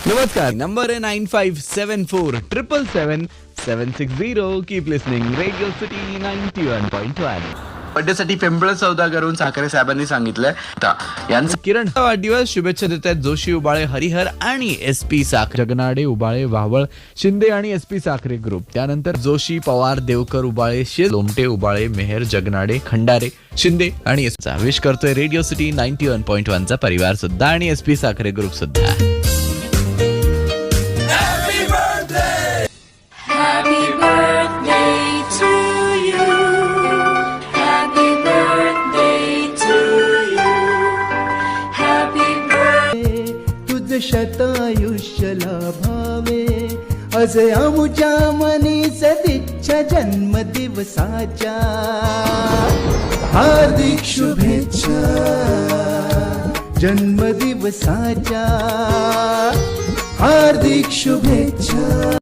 नमस्कार, नंबर आहे 9574777760. Keep listening radio city 91.1. बर्थडेसाठी पिंपळ सौदागरहून साखरे साहेबांनी सांगितलंय यांचं किरण वाढदिवस शुभेच्छा देत आहेत जोशी उबाळे हरिहर आणि SP साखरे, जगनाडे उबाळे वावळ शिंदे आणि SP साखरे ग्रुप. त्यानंतर जोशी पवार देवकर उबाळे लोमटे उबाळे मेहर जगनाडे खंडारे शिंदे आणि विश करतोय रेडिओ सिटी 91.1 चा परिवार सुद्धा आणि SP साखरे ग्रुप सुद्धा. Happy birthday to you. Happy birthday to you. Happy birthday. तुझ शतायुष्य लाभावे असे आमुच्या मनी सदिच्छा जन्मदिवसाच्या हार्दिक शुभेच्छा जन्मदिवसाच्या हार्दिक शुभेच्छा.